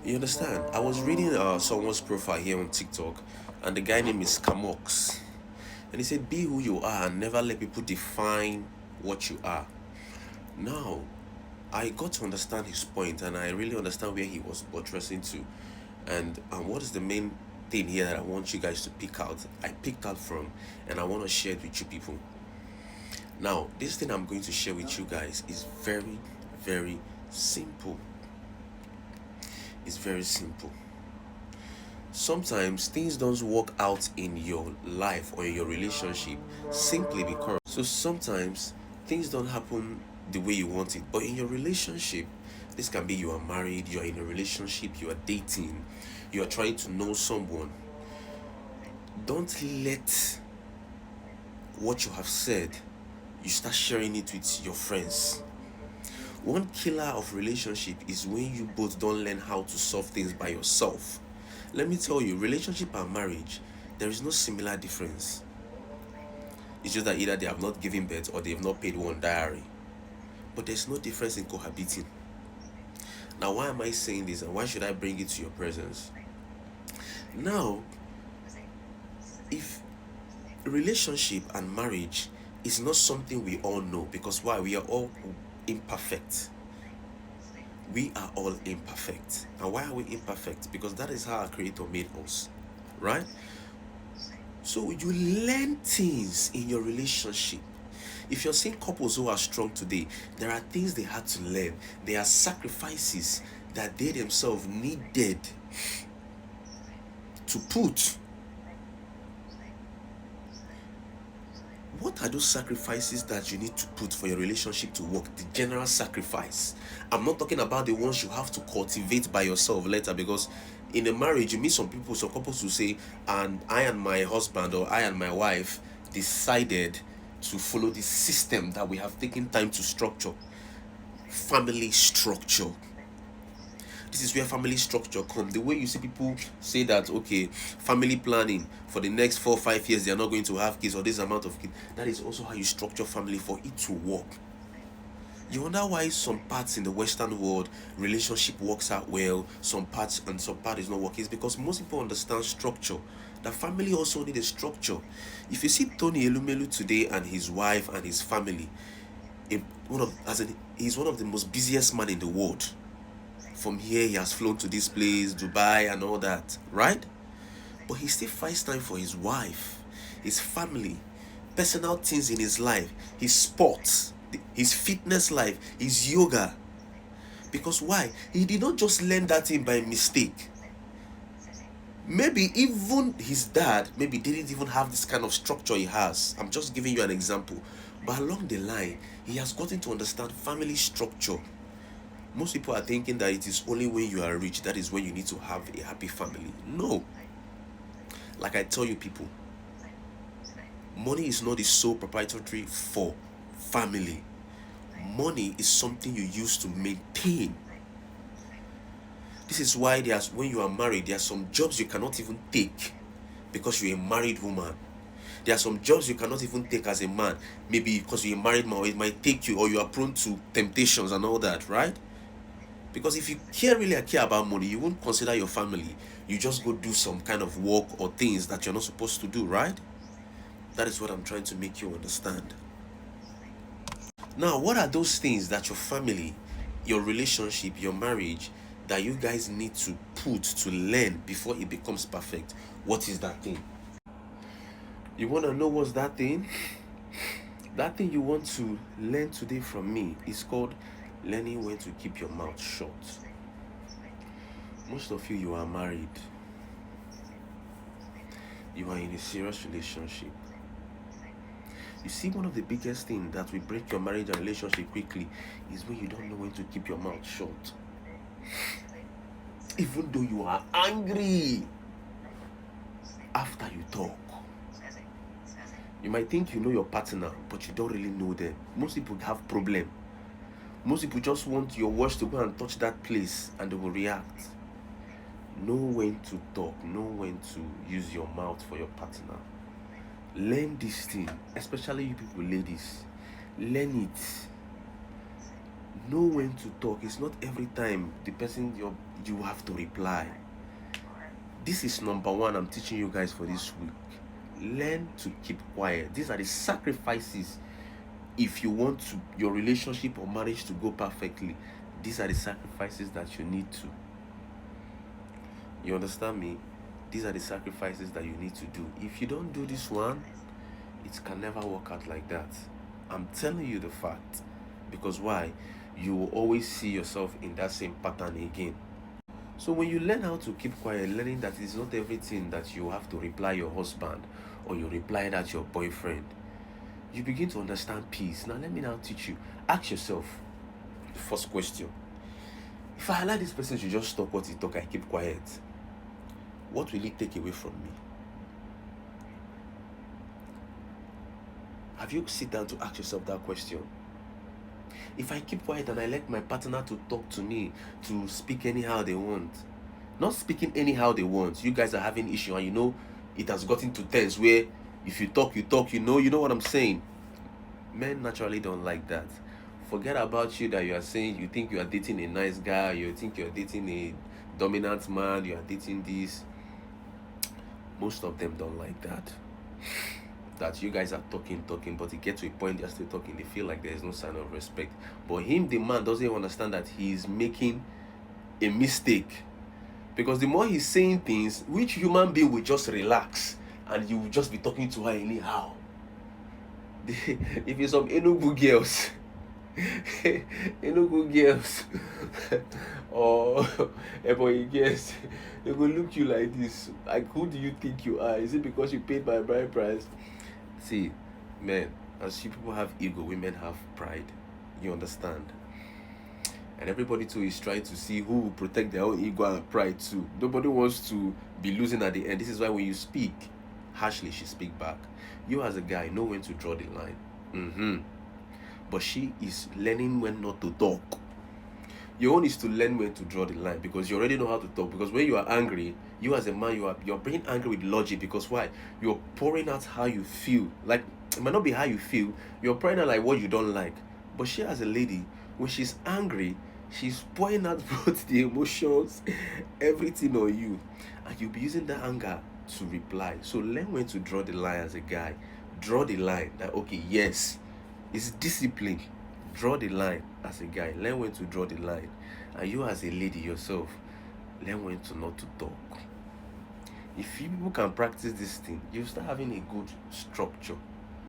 You understand? I was reading someone's profile here on TikTok, and the guy name is Kamox, and he said, "Be who you are and never let people define what you are." Now, I got to understand his point, and I really understand where he was buttressing to, and what is the main thing here that I want you guys to pick out. I picked out from, and I want to share it with you people. Now, this thing I'm going to share with you guys is very, very simple. It's very simple. Sometimes things don't work out in your life or in your relationship simply because. So sometimes things don't happen the way you want it. But in your relationship, this can be you are married, you are in a relationship, you are dating, you are trying to know someone. Don't let what you have said, you start sharing it with your friends. One killer of relationship is when you both don't learn how to solve things by yourself. Let me tell you, relationship and marriage, there is no similar difference. It's just that either they have not given birth or they have not paid one diary. But there's no difference in cohabiting. Now, why am I saying this and why should I bring it to your presence? Now, if relationship and marriage is not something we all know, because why? We are all imperfect. We are all imperfect. And why are we imperfect? Because that is how our Creator made us, right? So you learn things in your relationship. If you're seeing couples who are strong today, there are things they had to learn. There are sacrifices that they themselves needed to put. What are those sacrifices that you need to put for your relationship to work? The general sacrifice. I'm not talking about the ones you have to cultivate by yourself later, because in a marriage, you meet some people, some couples who say, and I and my husband or I and my wife decided to follow this system that we have taken time to structure. Family structure. This is where family structure comes. The way you see people say that, okay, family planning for the next 4 or 5 years, they are not going to have kids or this amount of kids. That is also how you structure family for it to work. You wonder why some parts in the Western world, relationship works out well, some parts and some part is not working. It's because most people understand structure. The family also need a structure. If you see Tony Elumelu today and his wife and his family, he's one of the most busiest men in the world. From here, he has flown to this place, Dubai and all that, right? But he still finds time for his wife, his family, personal things in his life, his sports, his fitness life, his yoga. Because why? He did not just learn that thing by mistake. Maybe even his dad maybe didn't even have this kind of structure he has. I'm just giving you an example. But along the line, he has gotten to understand family structure. Most people are thinking that it is only when you are rich that is when you need to have a happy family. No. Like I tell you people, money is not the sole proprietary for family. Money is something you use to maintain. This is why when you are married, there are some jobs you cannot even take because you're a married woman. There are some jobs you cannot even take as a man, maybe because you're a married man, or it might take you, or you are prone to temptations and all that, right? Because if you really care about money, you won't consider your family. You just go do some kind of work or things that you're not supposed to do, right? That is what I'm trying to make you understand. Now, what are those things that your family, your relationship, your marriage, that you guys need to put to learn before it becomes perfect? What is that thing? You want to know what's that thing? That thing you want to learn today from me is called learning when to keep your mouth shut. Most of you are married. You are in a serious relationship. You see, one of the biggest things that will break your marriage and relationship quickly is when you don't know when to keep your mouth shut. Even though you are angry after you talk. You might think you know your partner, but you don't really know them. Most people have problem. Most people just want your words to go and touch that place and they will react. Know when to talk. Know when to use your mouth for your partner. Learn this thing, especially you people ladies. Learn it. Know when to talk. It's not every time the person, you have to reply. This is number one I'm teaching you guys for this week. Learn to keep quiet. These are the sacrifices. If you want your relationship or marriage to go perfectly, these are the sacrifices that you need to. You understand me? These are the sacrifices that you need to do. If you don't do this one, it can never work out like that. I'm telling you the fact. Because why? You will always see yourself in that same pattern again. So when you learn how to keep quiet, learning that it's not everything that you have to reply your husband or you reply that your boyfriend, you begin to understand peace. Now let me now teach you. Ask yourself, first question. If I allow this person to just talk what he talk, I keep quiet, what will he take away from me? Have you sit down to ask yourself that question? If I keep quiet and I let my partner to talk to me, to speak anyhow they want, not speaking anyhow they want, you guys are having issue and you know it has gotten to tense where if you talk, you know what I'm saying. Men naturally don't like that. Forget about you that you are saying you think you are dating a nice guy, you think you're dating a dominant man, you are dating this. Most of them don't like that. That you guys are talking, but it gets to a point you're still talking, they feel like there's no sign of respect. But him, the man, doesn't understand that he's making a mistake. Because the more he's saying things, which human being will just relax and you will just be talking to her anyhow? If it's some Enugu girls, or Ebonyi girls, they will look you like this. Like, who do you think you are? Is it because you paid my bride price? See, men, as you people have ego, women have pride. You understand? And everybody too is trying to see who will protect their own ego and pride too. Nobody wants to be losing at the end. This is why when you speak harshly, she speak back. You as a guy know when to draw the line. But she is learning when not to talk. Your own is to learn when to draw the line, because you already know how to talk. Because when you are angry, you as a man, you're being angry with logic. Because why? You're pouring out how you feel. Like, it might not be how you feel. You're pouring out like what you don't like. But she as a lady, when she's angry, she's pouring out both the emotions, everything on you. And you'll be using that anger to reply. So learn when to draw the line as a guy. Draw the line that, okay, yes, it's discipline. Draw the line as a guy. Learn when to draw the line. And you as a lady yourself, learn when to not to talk. If you people can practice this thing, you start having a good structure.